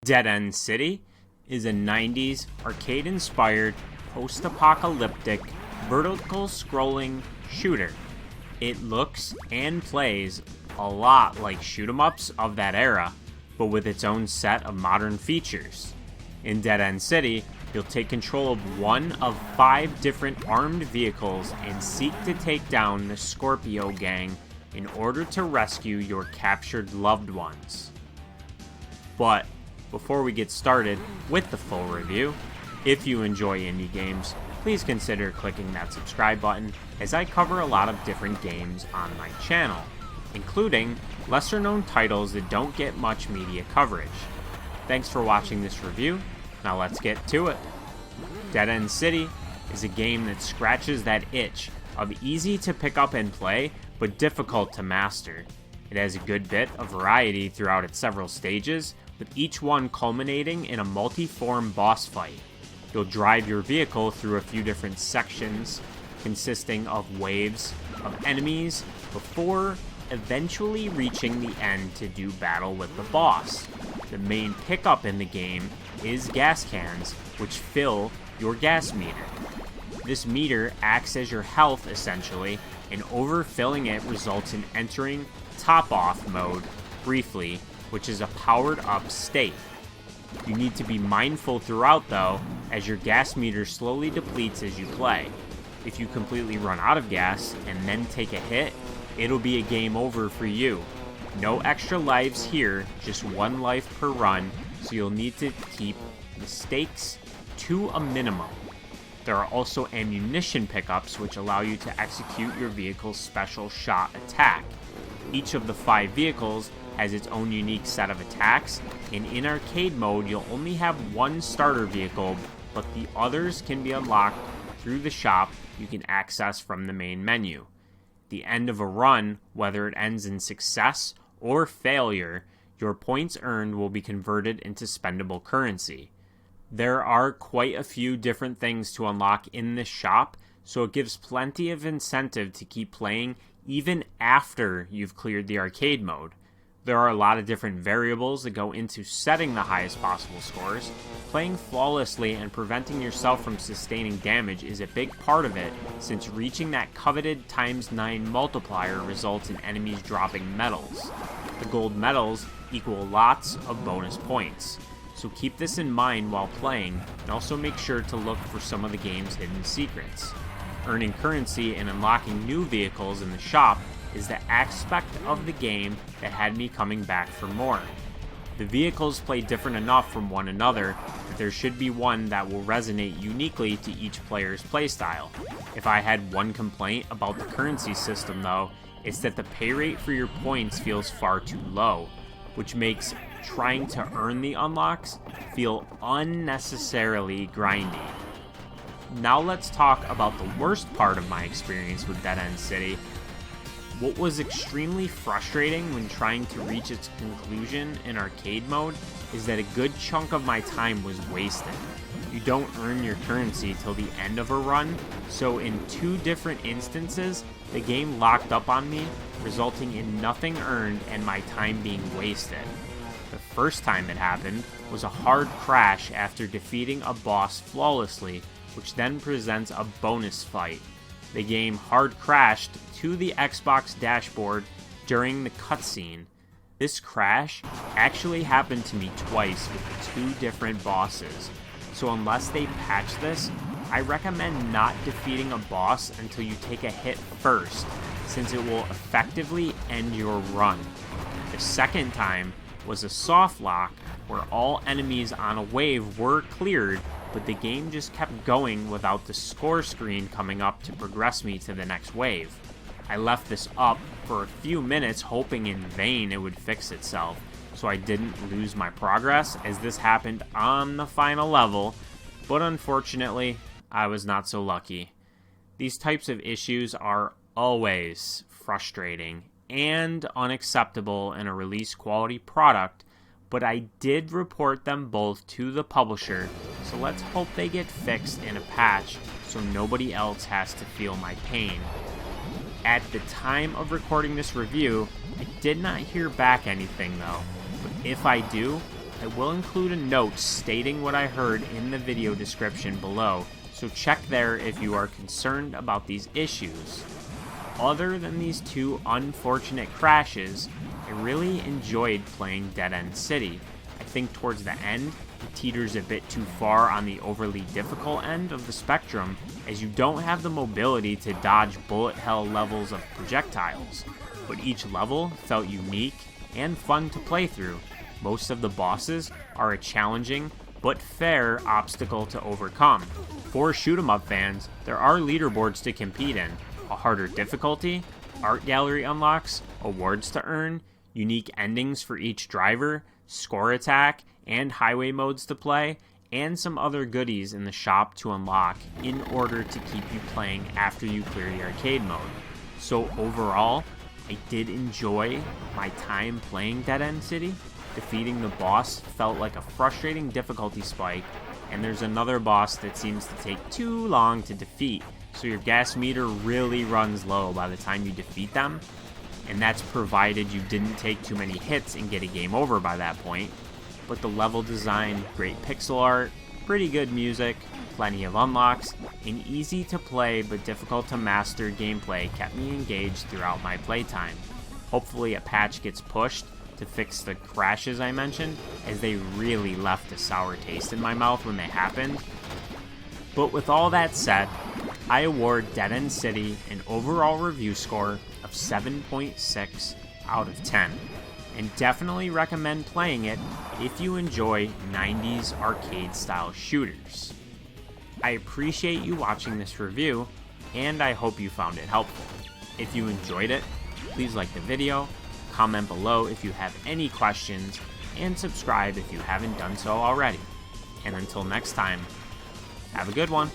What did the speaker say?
Dead End City is a 90s arcade-inspired post-apocalyptic vertical scrolling shooter. It looks and plays a lot like shoot-'em-ups of that era, but with its own set of modern features. In Dead End City, you'll take control of one of 5 different armed vehicles and seek to take down the Scorpio gang in order to rescue your captured loved ones. But before we get started with the full review, if you enjoy indie games, please consider clicking that subscribe button, as I cover a lot of different games on my channel, including lesser known titles that don't get much media coverage. Thanks for watching this review. Now let's get to it. Dead End City is a game that scratches that itch of easy to pick up and play, but difficult to master. It has a good bit of variety throughout its several stages, with each one culminating in a multi-form boss fight. You'll drive your vehicle through a few different sections consisting of waves of enemies before eventually reaching the end to do battle with the boss. The main pickup in the game is gas cans, which fill your gas meter. This meter acts as your health essentially, and overfilling it results in entering top off mode briefly, which is a powered up state. You need to be mindful throughout though, as your gas meter slowly depletes as you play. If you completely run out of gas and then take a hit, it'll be a game over for you. No extra lives here, just 1 life per run, so you'll need to keep mistakes to a minimum. There are also ammunition pickups which allow you to execute your vehicle's special shot attack. Each of the 5 vehicles has its own unique set of attacks, and in arcade mode you'll only have 1 starter vehicle, but the others can be unlocked through the shop you can access from the main menu. The end of a run, whether it ends in success or failure, your points earned will be converted into spendable currency. There are quite a few different things to unlock in this shop, so it gives plenty of incentive to keep playing even after you've cleared the arcade mode. There are a lot of different variables that go into setting the highest possible scores. Playing flawlessly and preventing yourself from sustaining damage is a big part of it, since reaching that coveted ×9 multiplier results in enemies dropping medals. The gold medals equal lots of bonus points, so keep this in mind while playing, and also make sure to look for some of the game's hidden secrets. Earning currency and unlocking new vehicles in the shop is the aspect of the game that had me coming back for more. The vehicles play different enough from one another that there should be one that will resonate uniquely to each player's playstyle. If I had one complaint about the currency system though, it's that the pay rate for your points feels far too low, which makes trying to earn the unlocks feel unnecessarily grindy. Now let's talk about the worst part of my experience with Dead End City. What was extremely frustrating when trying to reach its conclusion in arcade mode is that a good chunk of my time was wasted. You don't earn your currency till the end of a run, so in 2 different instances, the game locked up on me, resulting in nothing earned and my time being wasted. The first time it happened was a hard crash after defeating a boss flawlessly, which then presents a bonus fight. The game hard crashed to the Xbox dashboard during the cutscene. This crash actually happened to me twice with 2 different bosses, so unless they patch this, I recommend not defeating a boss until you take a hit first, since it will effectively end your run. The second time was a soft lock where all enemies on a wave were cleared, but the game just kept going without the score screen coming up to progress me to the next wave. I left this up for a few minutes hoping in vain it would fix itself, so I didn't lose my progress as this happened on the final level, but unfortunately, I was not so lucky. These types of issues are always frustrating and unacceptable in a release quality product, but I did report them both to the publisher, so let's hope they get fixed in a patch so nobody else has to feel my pain. At the time of recording this review, I did not hear back anything though, but if I do, I will include a note stating what I heard in the video description below, so check there if you are concerned about these issues. Other than these two unfortunate crashes, I really enjoyed playing Dead End City. I think towards the end, it teeters a bit too far on the overly difficult end of the spectrum, as you don't have the mobility to dodge bullet hell levels of projectiles, but each level felt unique and fun to play through. Most of the bosses are a challenging but fair obstacle to overcome. For shoot 'em up fans, there are leaderboards to compete in, a harder difficulty, art gallery unlocks, awards to earn, unique endings for each driver, score attack, and highway modes to play, and some other goodies in the shop to unlock in order to keep you playing after you clear the arcade mode. So overall, I did enjoy my time playing Dead End City. Defeating the boss felt like a frustrating difficulty spike, and there's another boss that seems to take too long to defeat, so your gas meter really runs low by the time you defeat them, and that's provided you didn't take too many hits and get a game over by that point. But the level design, great pixel art, pretty good music, plenty of unlocks, and easy to play but difficult to master gameplay kept me engaged throughout my playtime. Hopefully a patch gets pushed to fix the crashes I mentioned, as they really left a sour taste in my mouth when they happened. But with all that said, I award Dead End City an overall review score of 7.6 out of 10, and definitely recommend playing it if you enjoy 90s arcade style shooters. I appreciate you watching this review, and I hope you found it helpful. If you enjoyed it, please like the video, comment below if you have any questions, and subscribe if you haven't done so already. And until next time, have a good one.